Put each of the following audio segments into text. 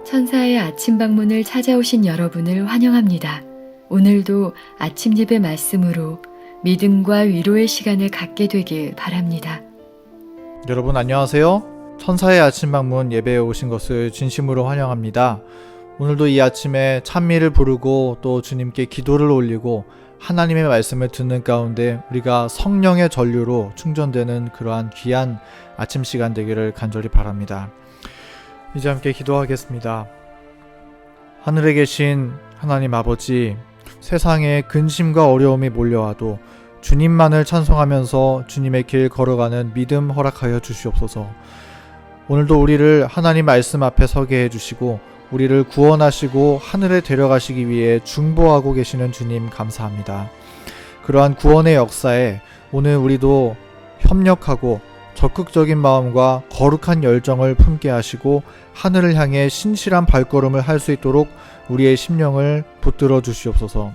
천사의 아침 방문을 찾아오신 여러분을 환영합니다. 오늘도 아침 예배 말씀으로 믿음과 위로의 시간을 갖게 되길 바랍니다. 여러분 안녕하세요. 천사의 아침 방문 예배에 오신 것을 진심으로 환영합니다. 오늘도 이 아침에 찬미를 부르고 또 주님께 기도를 올리고 하나님의 말씀을 듣는 가운데 우리가 성령의 전류로 충전되는 그러한 귀한 아침 시간 되기를 간절히 바랍니다. 이제 함께 기도하겠습니다. 하늘에 계신 하나님 아버지, 세상에 근심과 어려움이 몰려와도 주님만을 찬송하면서 주님의 길 걸어가는 믿음 허락하여 주시옵소서. 오늘도 우리를 하나님 말씀 앞에 서게 해주시고 우리를 구원하시고 하늘에 데려가시기 위해 중보하고 계시는 주님 감사합니다. 그러한 구원의 역사에 오늘 우리도 협력하고 적극적인 마음과 거룩한 열정을 품게 하시고 하늘을 향해 신실한 발걸음을 할 수 있도록 우리의 심령을 붙들어 주시옵소서.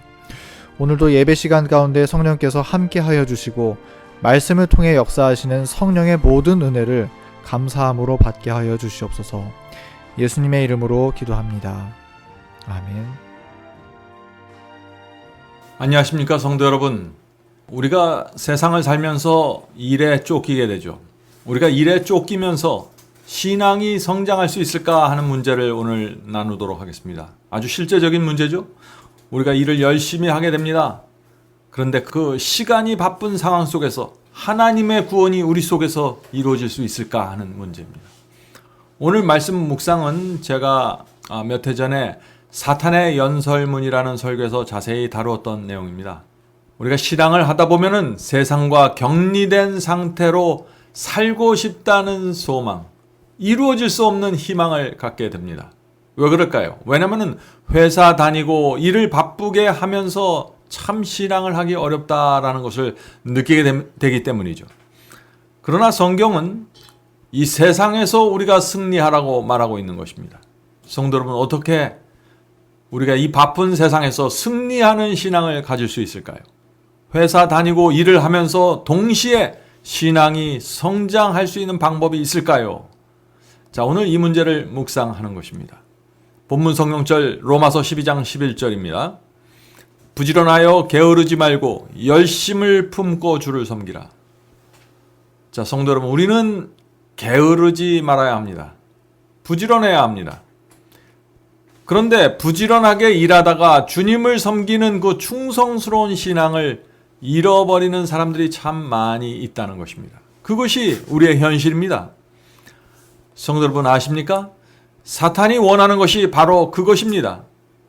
오늘도 예배 시간 가운데 성령께서 함께 하여 주시고 말씀을 통해 역사하시는 성령의 모든 은혜를 감사함으로 받게 하여 주시옵소서. 예수님의 이름으로 기도합니다. 아멘. 안녕하십니까 성도 여러분. 우리가 세상을 살면서 일에 쫓기게 되죠. 우리가 일에 쫓기면서 신앙이 성장할 수 있을까 하는 문제를 오늘 나누도록 하겠습니다. 아주 실제적인 문제죠. 우리가 일을 열심히 하게 됩니다. 그런데 그 시간이 바쁜 상황 속에서 하나님의 구원이 우리 속에서 이루어질 수 있을까 하는 문제입니다. 오늘 말씀 묵상은 제가 몇 해 전에 사탄의 연설문이라는 설교에서 자세히 다루었던 내용입니다. 우리가 신앙을 하다 보면은 세상과 격리된 상태로 살고 싶다는 소망, 이루어질 수 없는 희망을 갖게 됩니다. 왜 그럴까요? 왜냐면은 회사 다니고 일을 바쁘게 하면서 참 신앙을 하기 어렵다라는 것을 느끼게 되기 때문이죠. 그러나 성경은 이 세상에서 우리가 승리하라고 말하고 있는 것입니다. 성도 여러분, 어떻게 우리가 이 바쁜 세상에서 승리하는 신앙을 가질 수 있을까요? 회사 다니고 일을 하면서 동시에 신앙이 성장할 수 있는 방법이 있을까요? 자, 오늘 이 문제를 묵상하는 것입니다. 본문 성경절 로마서 12장 11절입니다. 부지런하여 게으르지 말고 열심을 품고 주를 섬기라. 자, 성도 여러분, 우리는 게으르지 말아야 합니다. 부지런해야 합니다. 그런데 부지런하게 일하다가 주님을 섬기는 그 충성스러운 신앙을 잃어버리는 사람들이 참 많이 있다는 것입니다. 그것이 우리의 현실입니다. 성도 여러분 아십니까? 사탄이 원하는 것이 바로 그것입니다.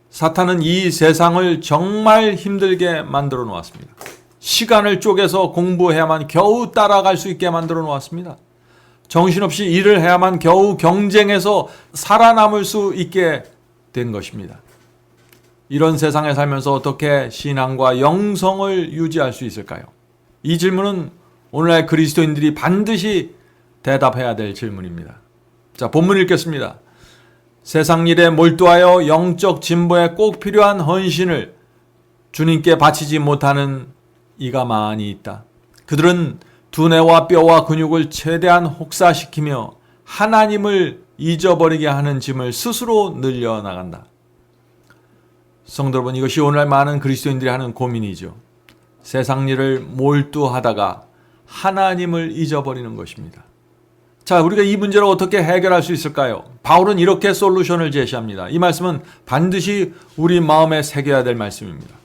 사탄은 이 세상을 정말 힘들게 만들어 놓았습니다. 시간을 쪼개서 공부해야만 겨우 따라갈 수 있게 만들어 놓았습니다. 정신없이 일을 해야만 겨우 경쟁해서 살아남을 수 있게 된 것입니다. 이런 세상에 살면서 어떻게 신앙과 영성을 유지할 수 있을까요? 이 질문은 오늘날 그리스도인들이 반드시 대답해야 될 질문입니다. 자, 본문 읽겠습니다. 세상 일에 몰두하여 영적 진보에 꼭 필요한 헌신을 주님께 바치지 못하는 이가 많이 있다. 그들은 두뇌와 뼈와 근육을 최대한 혹사시키며 하나님을 잊어버리게 하는 짐을 스스로 늘려나간다. 성도 여러분, 이것이 오늘날 많은 그리스도인들이 하는 고민이죠. 세상 일을 몰두하다가 하나님을 잊어버리는 것입니다. 자, 우리가 이 문제를 어떻게 해결할 수 있을까요? 바울은 이렇게 솔루션을 제시합니다. 이 말씀은 반드시 우리 마음에 새겨야 될 말씀입니다.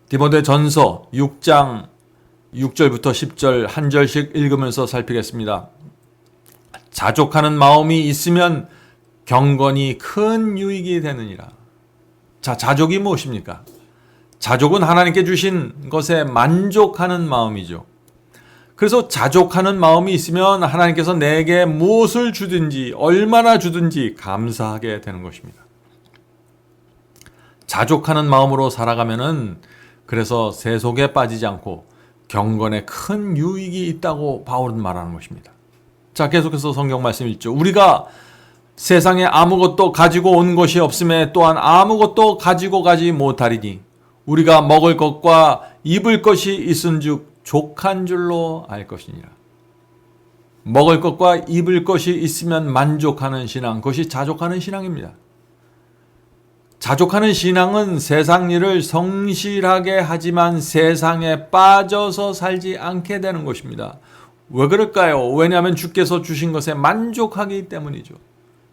디모데전서 6장 6절부터 10절 한 절씩 읽으면서 살피겠습니다. 자족하는 마음이 있으면 경건이 큰 유익이 되느니라. 자, 자족이 무엇입니까? 자족은 하나님께 주신 것에 만족하는 마음이죠. 그래서 자족하는 마음이 있으면 하나님께서 내게 무엇을 주든지 얼마나 주든지 감사하게 되는 것입니다. 자족하는 마음으로 살아가면은 그래서 세속에 빠지지 않고 경건에 큰 유익이 있다고 바울은 말하는 것입니다. 자, 계속해서 성경 말씀 읽죠. 우리가 세상에 아무것도 가지고 온 것이 없음에 또한 아무것도 가지고 가지 못하리니 우리가 먹을 것과 입을 것이 있은즉 족한 줄로 알 것이니라. 먹을 것과 입을 것이 있으면 만족하는 신앙, 그것이 자족하는 신앙입니다. 자족하는 신앙은 세상 일을 성실하게 하지만 세상에 빠져서 살지 않게 되는 것입니다. 왜 그럴까요? 왜냐하면 주께서 주신 것에 만족하기 때문이죠.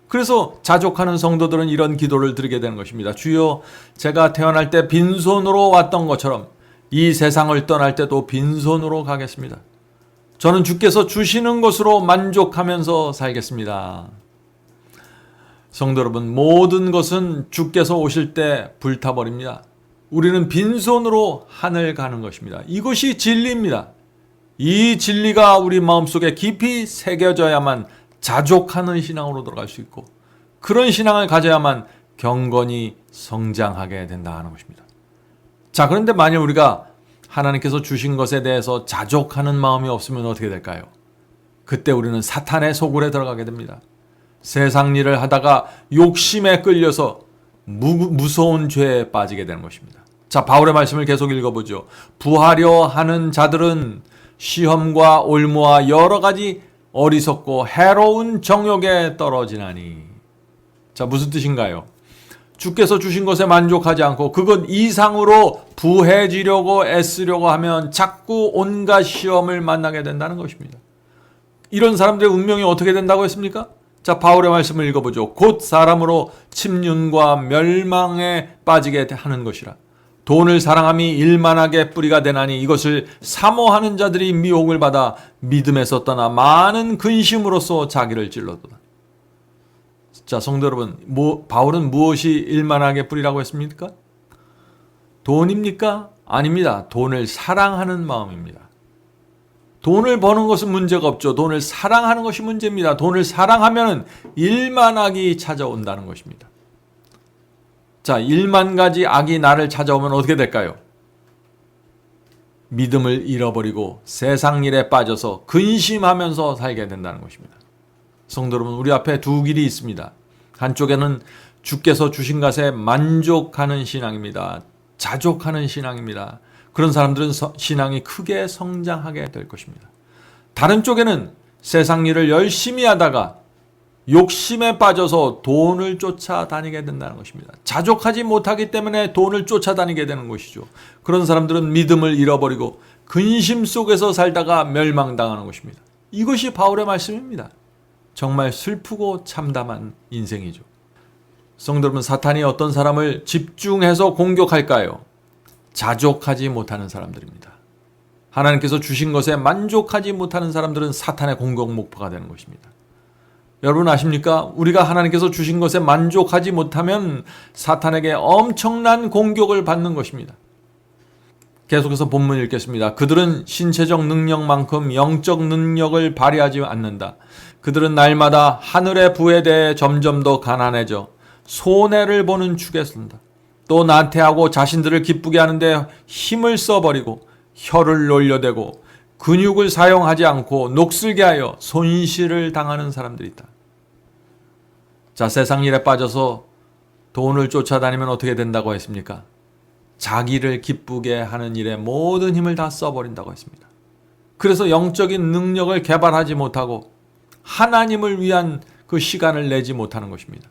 그래서 자족하는 성도들은 이런 기도를 드리게 되는 것입니다. 주여, 제가 태어날 때 빈손으로 왔던 것처럼 이 세상을 떠날 때도 빈손으로 가겠습니다. 저는 주께서 주시는 것으로 만족하면서 살겠습니다. 성도 여러분, 모든 것은 주께서 오실 때 불타버립니다. 우리는 빈손으로 하늘 가는 것입니다. 이것이 진리입니다. 이 진리가 우리 마음속에 깊이 새겨져야만 자족하는 신앙으로 들어갈 수 있고, 그런 신앙을 가져야만 경건히 성장하게 된다 하는 것입니다. 자, 그런데 만일 우리가 하나님께서 주신 것에 대해서 자족하는 마음이 없으면 어떻게 될까요? 그때 우리는 사탄의 소굴에 들어가게 됩니다. 세상 일을 하다가 욕심에 끌려서 무서운 죄에 빠지게 되는 것입니다. 자, 바울의 말씀을 계속 읽어보죠. 부하려 하는 자들은 시험과 올무와 여러 가지 어리석고 해로운 정욕에 떨어지나니. 자, 무슨 뜻인가요? 주께서 주신 것에 만족하지 않고 그것 이상으로 부해지려고 애쓰려고 하면 자꾸 온갖 시험을 만나게 된다는 것입니다. 이런 사람들의 운명이 어떻게 된다고 했습니까? 자, 바울의 말씀을 읽어보죠. 곧 사람으로 침륜과 멸망에 빠지게 하는 것이라. 돈을 사랑함이 일만하게 뿌리가 되나니 이것을 사모하는 자들이 미혹을 받아 믿음에서 떠나 많은 근심으로써 자기를 찔러도다. 자, 성도 여러분, 바울은 무엇이 일만하게 뿌리라고 했습니까? 돈입니까? 아닙니다. 돈을 사랑하는 마음입니다. 돈을 버는 것은 문제가 없죠. 돈을 사랑하는 것이 문제입니다. 돈을 사랑하면 일만악이 찾아온다는 것입니다. 자, 1만 가지 악이 나를 찾아오면 어떻게 될까요? 믿음을 잃어버리고 세상 일에 빠져서 근심하면서 살게 된다는 것입니다. 성도 여러분, 우리 앞에 두 길이 있습니다. 한쪽에는 주께서 주신 것에 만족하는 신앙입니다. 자족하는 신앙입니다. 그런 사람들은 신앙이 크게 성장하게 될 것입니다. 다른 쪽에는 세상 일을 열심히 하다가 욕심에 빠져서 돈을 쫓아다니게 된다는 것입니다. 자족하지 못하기 때문에 돈을 쫓아다니게 되는 것이죠. 그런 사람들은 믿음을 잃어버리고 근심 속에서 살다가 멸망당하는 것입니다. 이것이 바울의 말씀입니다. 정말 슬프고 참담한 인생이죠. 성도 여러분, 사탄이 어떤 사람을 집중해서 공격할까요? 자족하지 못하는 사람들입니다. 하나님께서 주신 것에 만족하지 못하는 사람들은 사탄의 공격 목표가 되는 것입니다. 여러분 아십니까? 우리가 하나님께서 주신 것에 만족하지 못하면 사탄에게 엄청난 공격을 받는 것입니다. 계속해서 본문 읽겠습니다. 그들은 신체적 능력만큼 영적 능력을 발휘하지 않는다. 그들은 날마다 하늘의 부에 대해 점점 더 가난해져 손해를 보는 축에 선다. 또 나태하고 자신들을 기쁘게 하는데 힘을 써버리고 혀를 놀려대고 근육을 사용하지 않고 녹슬게 하여 손실을 당하는 사람들이 있다. 자, 세상 일에 빠져서 돈을 쫓아다니면 어떻게 된다고 했습니까? 자기를 기쁘게 하는 일에 모든 힘을 다 써버린다고 했습니다. 그래서 영적인 능력을 개발하지 못하고 하나님을 위한 그 시간을 내지 못하는 것입니다.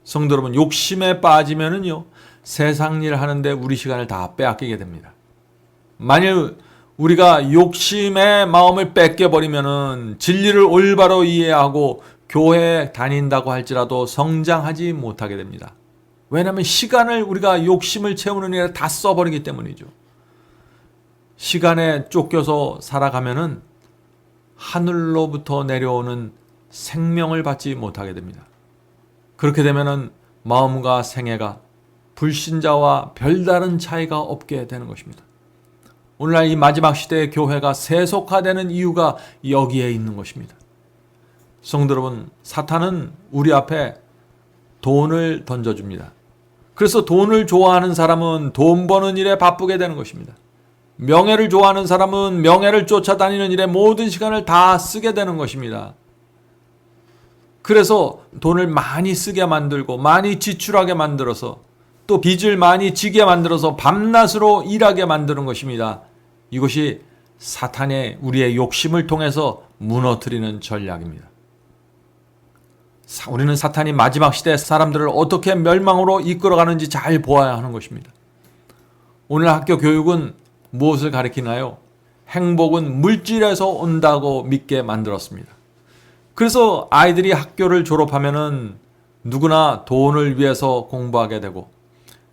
성도 여러분, 욕심에 빠지면은요, 세상 일 하는데 우리 시간을 다 빼앗기게 됩니다. 만일 우리가 욕심의 마음을 뺏겨버리면은 진리를 올바로 이해하고 교회에 다닌다고 할지라도 성장하지 못하게 됩니다. 왜냐하면 시간을 우리가 욕심을 채우는 일에 다 써버리기 때문이죠. 시간에 쫓겨서 살아가면은 하늘로부터 내려오는 생명을 받지 못하게 됩니다. 그렇게 되면은 마음과 생애가 불신자와 별다른 차이가 없게 되는 것입니다. 오늘날 이 마지막 시대의 교회가 세속화되는 이유가 여기에 있는 것입니다. 성도 여러분, 사탄은 우리 앞에 돈을 던져줍니다. 그래서 돈을 좋아하는 사람은 돈 버는 일에 바쁘게 되는 것입니다. 명예를 좋아하는 사람은 명예를 쫓아다니는 일에 모든 시간을 다 쓰게 되는 것입니다. 그래서 돈을 많이 쓰게 만들고 많이 지출하게 만들어서 또 빚을 많이 지게 만들어서 밤낮으로 일하게 만드는 것입니다. 이것이 사탄의 우리의 욕심을 통해서 무너뜨리는 전략입니다. 우리는 사탄이 마지막 시대 사람들을 어떻게 멸망으로 이끌어가는지 잘 보아야 하는 것입니다. 오늘 학교 교육은 무엇을 가리키나요? 행복은 물질에서 온다고 믿게 만들었습니다. 그래서 아이들이 학교를 졸업하면은 누구나 돈을 위해서 공부하게 되고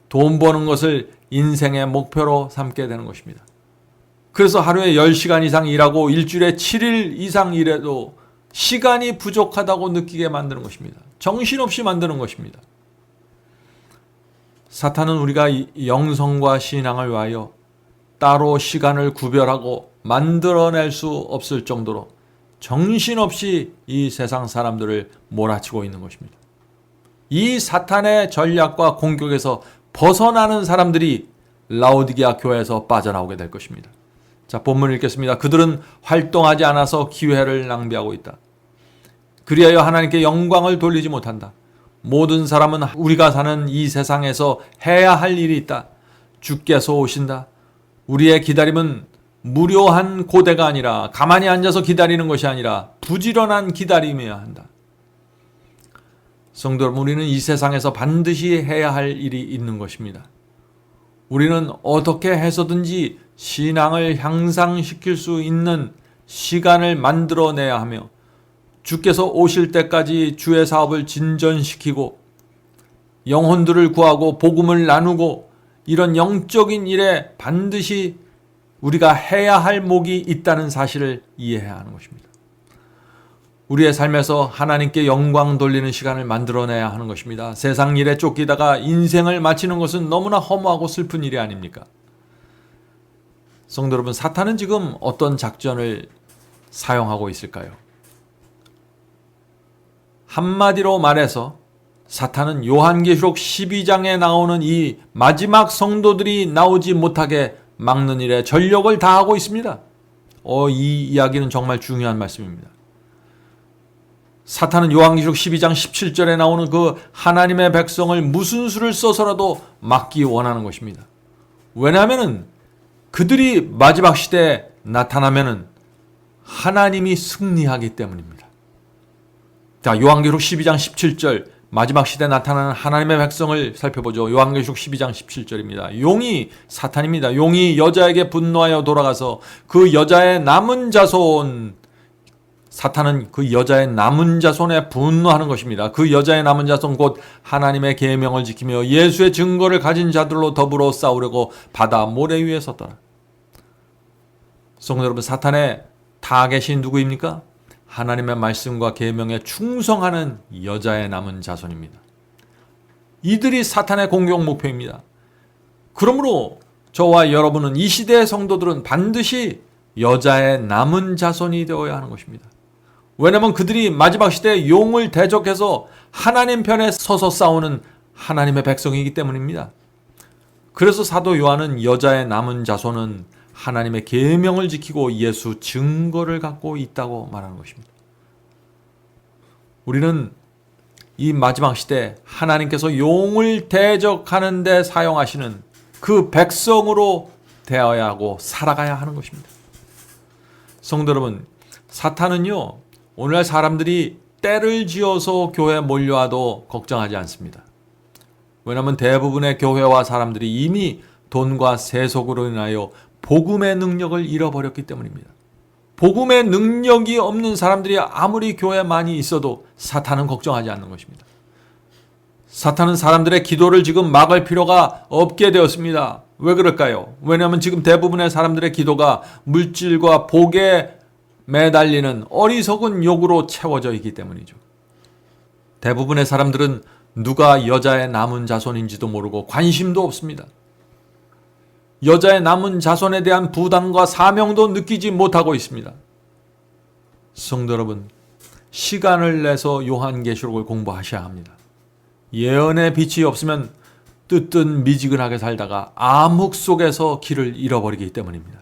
돈 버는 것을 인생의 목표로 삼게 되는 것입니다. 그래서 하루에 10시간 이상 일하고 일주일에 7일 이상 일해도 시간이 부족하다고 느끼게 만드는 것입니다. 정신없이 만드는 것입니다. 사탄은 우리가 영성과 신앙을 위하여 따로 시간을 구별하고 만들어낼 수 없을 정도로 정신없이 이 세상 사람들을 몰아치고 있는 것입니다. 이 사탄의 전략과 공격에서 벗어나는 사람들이 라오디게아 교회에서 빠져나오게 될 것입니다. 자, 본문을 읽겠습니다. 그들은 활동하지 않아서 기회를 낭비하고 있다. 그리하여 하나님께 영광을 돌리지 못한다. 모든 사람은 우리가 사는 이 세상에서 해야 할 일이 있다. 주께서 오신다. 우리의 기다림은 무료한 고대가 아니라 가만히 앉아서 기다리는 것이 아니라 부지런한 기다림이어야 한다. 성도 여러분, 우리는 이 세상에서 반드시 해야 할 일이 있는 것입니다. 우리는 어떻게 해서든지 신앙을 향상시킬 수 있는 시간을 만들어내야 하며 주께서 오실 때까지 주의 사업을 진전시키고 영혼들을 구하고 복음을 나누고 이런 영적인 일에 반드시 우리가 해야 할 목이 있다는 사실을 이해해야 하는 것입니다. 우리의 삶에서 하나님께 영광 돌리는 시간을 만들어내야 하는 것입니다. 세상 일에 쫓기다가 인생을 마치는 것은 너무나 허무하고 슬픈 일이 아닙니까? 성도 여러분, 사탄은 지금 어떤 작전을 사용하고 있을까요? 한마디로 말해서 사탄은 요한계시록 12장에 나오는 이 마지막 성도들이 나오지 못하게 막는 일에 전력을 다하고 있습니다. 이 이야기는 정말 중요한 말씀입니다. 사탄은 요한계시록 12장 17절에 나오는 그 하나님의 백성을 무슨 수를 써서라도 막기 원하는 것입니다. 왜냐하면 그들이 마지막 시대에 나타나면 하나님이 승리하기 때문입니다. 자, 요한계시록 12장 17절 마지막 시대에 나타나는 하나님의 백성을 살펴보죠. 요한계시록 12장 17절입니다. 용이 사탄입니다. 용이 여자에게 분노하여 돌아가서 그 여자의 남은 자손, 사탄은 그 여자의 남은 자손에 분노하는 것입니다. 그 여자의 남은 자손 곧 하나님의 계명을 지키며 예수의 증거를 가진 자들로 더불어 싸우려고 바다 모래 위에 섰더라. 성도 여러분, 사탄의 타겟이 누구입니까? 하나님의 말씀과 계명에 충성하는 여자의 남은 자손입니다. 이들이 사탄의 공격 목표입니다. 그러므로 저와 여러분은 이 시대의 성도들은 반드시 여자의 남은 자손이 되어야 하는 것입니다. 왜냐하면 그들이 마지막 시대에 용을 대적해서 하나님 편에 서서 싸우는 하나님의 백성이기 때문입니다. 그래서 사도 요한은 여자의 남은 자손은 하나님의 계명을 지키고 예수 증거를 갖고 있다고 말하는 것입니다. 우리는 이 마지막 시대 하나님께서 용을 대적하는 데 사용하시는 그 백성으로 되어야 하고 살아가야 하는 것입니다. 성도 여러분, 사탄은요, 오늘날 사람들이 때를 지어서 교회에 몰려와도 걱정하지 않습니다. 왜냐하면 대부분의 교회와 사람들이 이미 돈과 세속으로 인하여 복음의 능력을 잃어버렸기 때문입니다. 복음의 능력이 없는 사람들이 아무리 교회에 많이 있어도 사탄은 걱정하지 않는 것입니다. 사탄은 사람들의 기도를 지금 막을 필요가 없게 되었습니다. 왜 그럴까요? 왜냐하면 지금 대부분의 사람들의 기도가 물질과 복에 매달리는 어리석은 욕으로 채워져 있기 때문이죠. 대부분의 사람들은 누가 여자의 남은 자손인지도 모르고 관심도 없습니다. 여자의 남은 자손에 대한 부담과 사명도 느끼지 못하고 있습니다. 성도 여러분, 시간을 내서 요한계시록을 공부하셔야 합니다. 예언의 빛이 없으면 뜨뜻 미지근하게 살다가 암흑 속에서 길을 잃어버리기 때문입니다.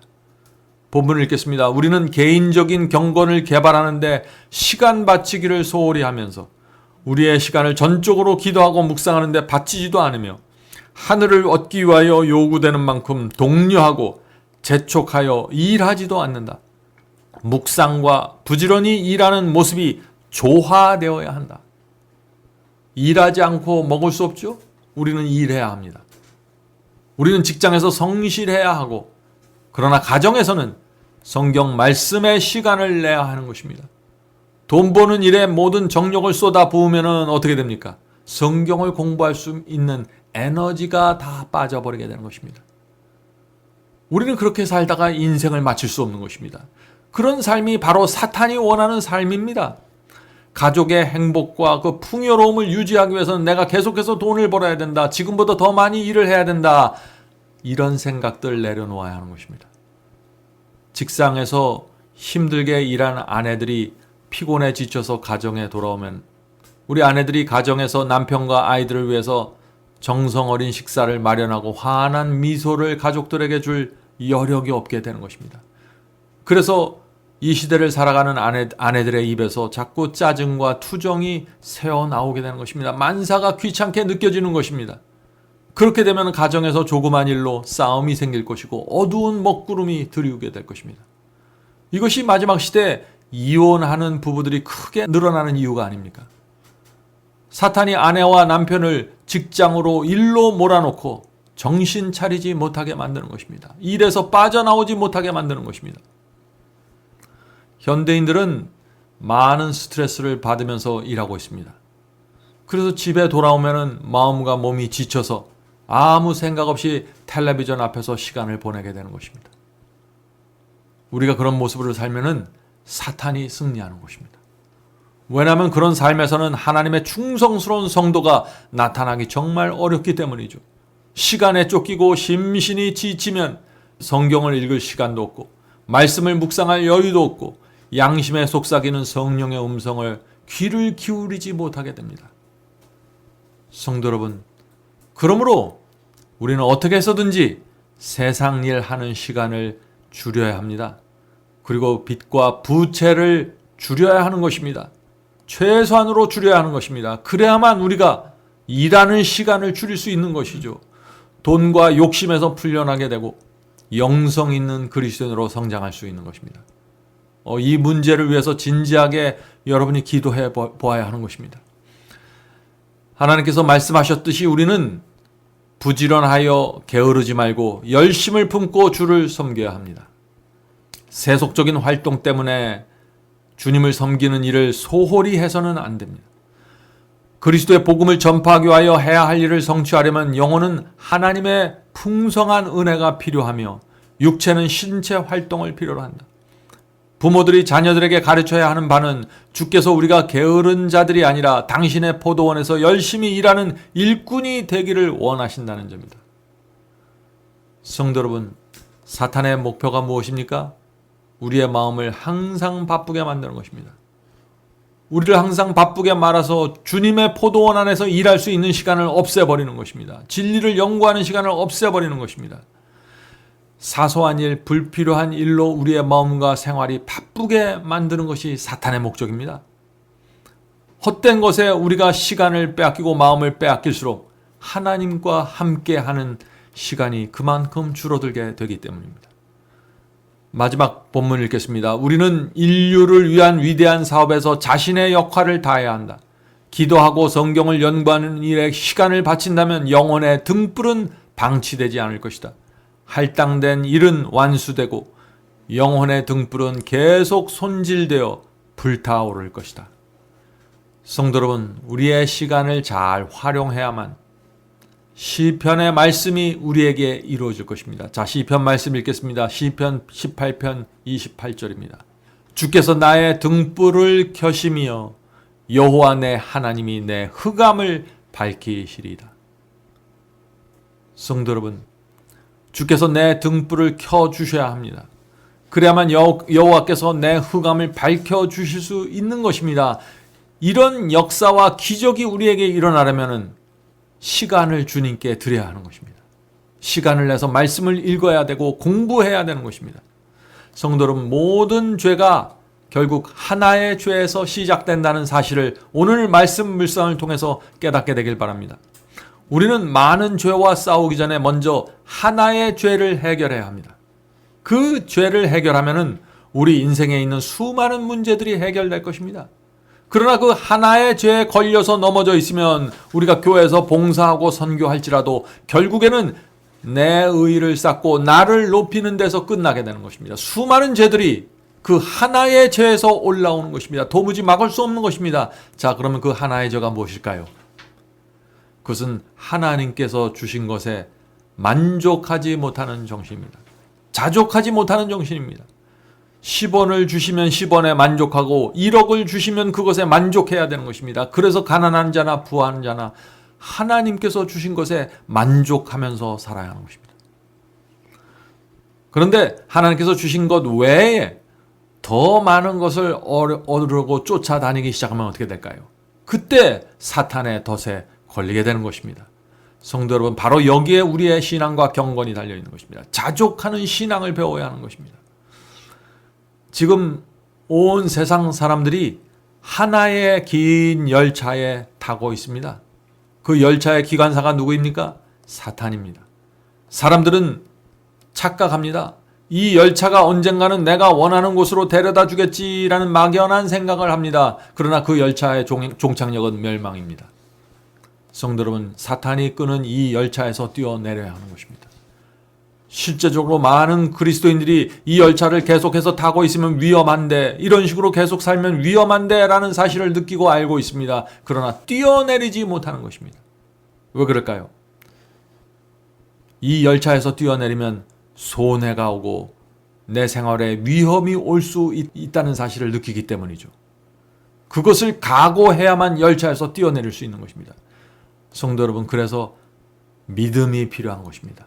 본문을 읽겠습니다. 우리는 개인적인 경건을 개발하는데 시간 바치기를 소홀히 하면서 우리의 시간을 전적으로 기도하고 묵상하는데 바치지도 않으며 하늘을 얻기 위하여 요구되는 만큼 독려하고 재촉하여 일하지도 않는다. 묵상과 부지런히 일하는 모습이 조화되어야 한다. 일하지 않고 먹을 수 없죠? 우리는 일해야 합니다. 우리는 직장에서 성실해야 하고, 그러나 가정에서는 성경 말씀의 시간을 내야 하는 것입니다. 돈 버는 일에 모든 정력을 쏟아 부으면 어떻게 됩니까? 성경을 공부할 수 있는 에너지가 다 빠져버리게 되는 것입니다. 우리는 그렇게 살다가 인생을 마칠 수 없는 것입니다. 그런 삶이 바로 사탄이 원하는 삶입니다. 가족의 행복과 그 풍요로움을 유지하기 위해서는 내가 계속해서 돈을 벌어야 된다. 지금보다 더 많이 일을 해야 된다. 이런 생각들 내려놓아야 하는 것입니다. 직장에서 힘들게 일하는 아내들이 피곤해 지쳐서 가정에 돌아오면 우리 아내들이 가정에서 남편과 아이들을 위해서 정성 어린 식사를 마련하고 환한 미소를 가족들에게 줄 여력이 없게 되는 것입니다. 그래서 이 시대를 살아가는 아내들의 입에서 자꾸 짜증과 투정이 새어나오게 되는 것입니다. 만사가 귀찮게 느껴지는 것입니다. 그렇게 되면 가정에서 조그만 일로 싸움이 생길 것이고 어두운 먹구름이 드리우게 될 것입니다. 이것이 마지막 시대에 이혼하는 부부들이 크게 늘어나는 이유가 아닙니까? 사탄이 아내와 남편을 직장으로 일로 몰아놓고 정신 차리지 못하게 만드는 것입니다. 일에서 빠져나오지 못하게 만드는 것입니다. 현대인들은 많은 스트레스를 받으면서 일하고 있습니다. 그래서 집에 돌아오면 마음과 몸이 지쳐서 아무 생각 없이 텔레비전 앞에서 시간을 보내게 되는 것입니다. 우리가 그런 모습으로 살면은 사탄이 승리하는 것입니다. 왜냐하면 그런 삶에서는 하나님의 충성스러운 성도가 나타나기 정말 어렵기 때문이죠. 시간에 쫓기고 심신이 지치면 성경을 읽을 시간도 없고 말씀을 묵상할 여유도 없고 양심에 속삭이는 성령의 음성을 귀를 기울이지 못하게 됩니다. 성도 여러분, 그러므로 우리는 어떻게 해서든지 세상 일 하는 시간을 줄여야 합니다. 그리고 빚과 부채를 줄여야 하는 것입니다. 최소한으로 줄여야 하는 것입니다. 그래야만 우리가 일하는 시간을 줄일 수 있는 것이죠. 돈과 욕심에서 풀려나게 되고 영성 있는 그리스도인으로 성장할 수 있는 것입니다. 이 문제를 위해서 진지하게 여러분이 기도해 보아야 하는 것입니다. 하나님께서 말씀하셨듯이 우리는 부지런하여 게으르지 말고 열심을 품고 주를 섬겨야 합니다. 세속적인 활동 때문에 주님을 섬기는 일을 소홀히 해서는 안 됩니다. 그리스도의 복음을 전파하기 위하여 해야 할 일을 성취하려면 영혼은 하나님의 풍성한 은혜가 필요하며 육체는 신체 활동을 필요로 한다. 부모들이 자녀들에게 가르쳐야 하는 바는 주께서 우리가 게으른 자들이 아니라 당신의 포도원에서 열심히 일하는 일꾼이 되기를 원하신다는 점입니다. 성도 여러분, 사탄의 목표가 무엇입니까? 우리의 마음을 항상 바쁘게 만드는 것입니다. 우리를 항상 바쁘게 말아서 주님의 포도원 안에서 일할 수 있는 시간을 없애버리는 것입니다. 진리를 연구하는 시간을 없애버리는 것입니다. 사소한 일, 불필요한 일로 우리의 마음과 생활이 바쁘게 만드는 것이 사탄의 목적입니다. 헛된 것에 우리가 시간을 빼앗기고 마음을 빼앗길수록 하나님과 함께하는 시간이 그만큼 줄어들게 되기 때문입니다. 마지막 본문 읽겠습니다. 우리는 인류를 위한 위대한 사업에서 자신의 역할을 다해야 한다. 기도하고 성경을 연구하는 일에 시간을 바친다면 영혼의 등불은 방치되지 않을 것이다. 할당된 일은 완수되고 영혼의 등불은 계속 손질되어 불타오를 것이다. 성도 여러분, 우리의 시간을 잘 활용해야만 시편의 말씀이 우리에게 이루어질 것입니다. 자, 시편 말씀 읽겠습니다. 시편 18편 28절입니다. 주께서 나의 등불을 켜시며 여호와 내 하나님이 내 흑암을 밝히시리이다. 성도 여러분, 주께서 내 등불을 켜주셔야 합니다. 그래야만 여호와께서 내 흑암을 밝혀주실 수 있는 것입니다. 이런 역사와 기적이 우리에게 일어나려면 시간을 주님께 드려야 하는 것입니다. 시간을 내서 말씀을 읽어야 되고 공부해야 되는 것입니다. 성도 여러분, 모든 죄가 결국 하나의 죄에서 시작된다는 사실을 오늘 말씀 물상을 통해서 깨닫게 되길 바랍니다. 우리는 많은 죄와 싸우기 전에 먼저 하나의 죄를 해결해야 합니다. 그 죄를 해결하면은 우리 인생에 있는 수많은 문제들이 해결될 것입니다. 그러나 그 하나의 죄에 걸려서 넘어져 있으면 우리가 교회에서 봉사하고 선교할지라도 결국에는 내 의의를 쌓고 나를 높이는 데서 끝나게 되는 것입니다. 수많은 죄들이 그 하나의 죄에서 올라오는 것입니다. 도무지 막을 수 없는 것입니다. 자, 그러면 그 하나의 죄가 무엇일까요? 그것은 하나님께서 주신 것에 만족하지 못하는 정신입니다. 자족하지 못하는 정신입니다. 10원을 주시면 10원에 만족하고 1억을 주시면 그것에 만족해야 되는 것입니다. 그래서 가난한 자나 부한 자나 하나님께서 주신 것에 만족하면서 살아야 하는 것입니다. 그런데 하나님께서 주신 것 외에 더 많은 것을 얻으려고 쫓아다니기 시작하면 어떻게 될까요? 그때 사탄의 덫에 걸리게 되는 것입니다. 성도 여러분, 바로 여기에 우리의 신앙과 경건이 달려있는 것입니다. 자족하는 신앙을 배워야 하는 것입니다. 지금 온 세상 사람들이 하나의 긴 열차에 타고 있습니다. 그 열차의 기관사가 누구입니까? 사탄입니다. 사람들은 착각합니다. 이 열차가 언젠가는 내가 원하는 곳으로 데려다 주겠지라는 막연한 생각을 합니다. 그러나 그 열차의 종착역은 멸망입니다. 성도 여러분, 사탄이 끄는 이 열차에서 뛰어내려야 하는 것입니다. 실제적으로 많은 그리스도인들이 이 열차를 계속해서 타고 있으면 위험한데, 이런 식으로 계속 살면 위험한데 라는 사실을 느끼고 알고 있습니다. 그러나 뛰어내리지 못하는 것입니다. 왜 그럴까요? 이 열차에서 뛰어내리면 손해가 오고 내 생활에 위험이 올 수 있다는 사실을 느끼기 때문이죠. 그것을 각오해야만 열차에서 뛰어내릴 수 있는 것입니다. 성도 여러분, 그래서 믿음이 필요한 것입니다.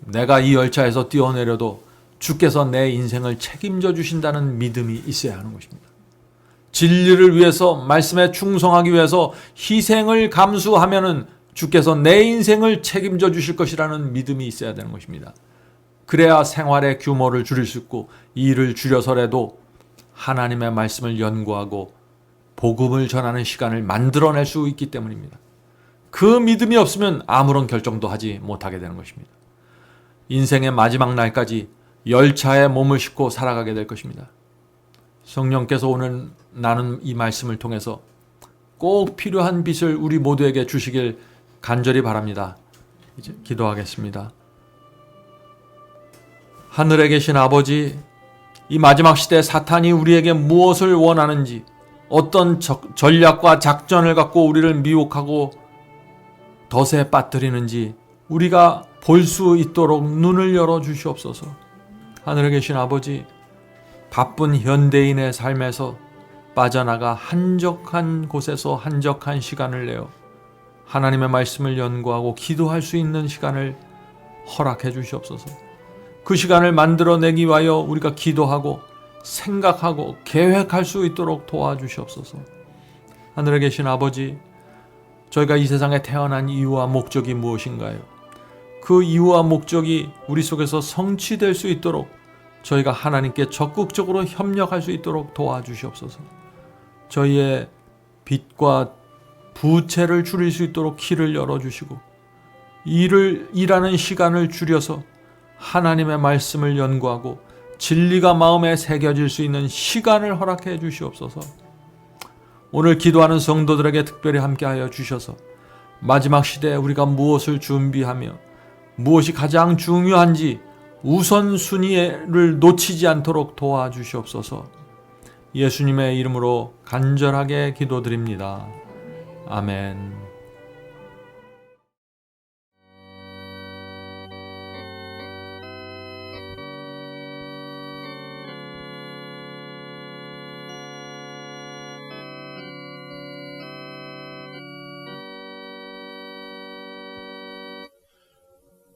내가 이 열차에서 뛰어내려도 주께서 내 인생을 책임져 주신다는 믿음이 있어야 하는 것입니다. 진리를 위해서, 말씀에 충성하기 위해서 희생을 감수하면은 주께서 내 인생을 책임져 주실 것이라는 믿음이 있어야 되는 것입니다. 그래야 생활의 규모를 줄일 수 있고 일을 줄여서라도 하나님의 말씀을 연구하고 복음을 전하는 시간을 만들어낼 수 있기 때문입니다. 그 믿음이 없으면 아무런 결정도 하지 못하게 되는 것입니다. 인생의 마지막 날까지 열차에 몸을 싣고 살아가게 될 것입니다. 성령께서 오늘 나눈 이 말씀을 통해서 꼭 필요한 빛을 우리 모두에게 주시길 간절히 바랍니다. 이제 기도하겠습니다. 하늘에 계신 아버지, 이 마지막 시대 사탄이 우리에게 무엇을 원하는지, 어떤 전략과 작전을 갖고 우리를 미혹하고 덫에 빠뜨리는지 우리가 볼 수 있도록 눈을 열어 주시옵소서. 하늘에 계신 아버지, 바쁜 현대인의 삶에서 빠져나가 한적한 곳에서 한적한 시간을 내어 하나님의 말씀을 연구하고 기도할 수 있는 시간을 허락해 주시옵소서. 그 시간을 만들어내기 위하여 우리가 기도하고 생각하고 계획할 수 있도록 도와주시옵소서. 하늘에 계신 아버지, 저희가 이 세상에 태어난 이유와 목적이 무엇인가요? 그 이유와 목적이 우리 속에서 성취될 수 있도록 저희가 하나님께 적극적으로 협력할 수 있도록 도와주시옵소서. 저희의 빚과 부채를 줄일 수 있도록 길을 열어주시고 일하는 시간을 줄여서 하나님의 말씀을 연구하고 진리가 마음에 새겨질 수 있는 시간을 허락해 주시옵소서. 오늘 기도하는 성도들에게 특별히 함께하여 주셔서 마지막 시대에 우리가 무엇을 준비하며 무엇이 가장 중요한지 우선순위를 놓치지 않도록 도와주시옵소서. 예수님의 이름으로 간절하게 기도드립니다. 아멘.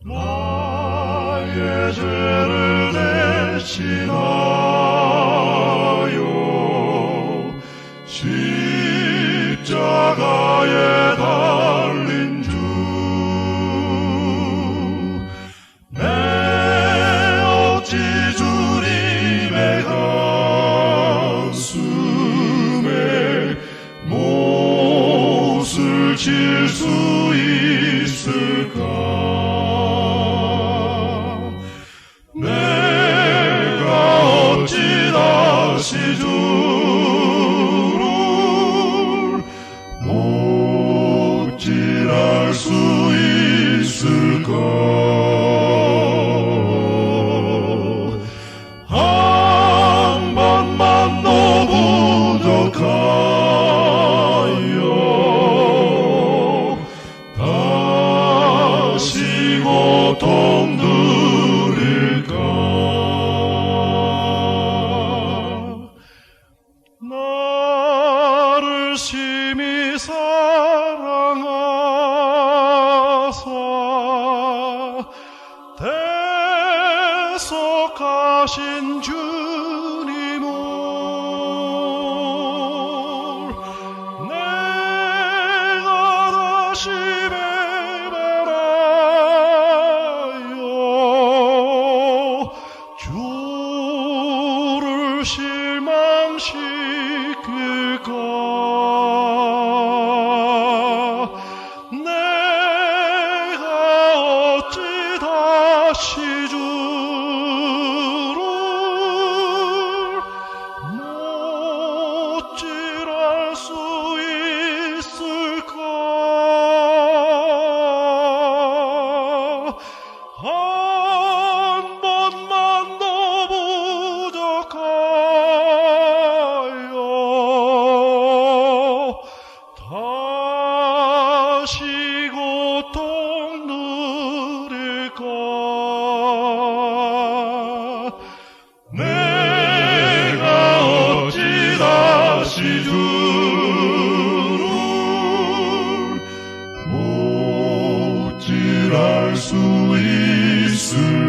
나의 죄를 대신하여 십자가에 달린 주, 내 어찌 주님의 가슴에 못을 칠 수 있을까? 내 어찌할 수 있을까? 한 번만 더 부족하여 다시 고통 들일까? 나를 심히 사랑하사 대속하신 주님을 내가 다시 배반하여 주를 실망시킬까? 내가 어찌 다시 주를 못질할 수 있을까? 한 번만 더 부족하여 다시 고통 누릴까? 내가 어찌 다시 주를 못질할 수 있을까?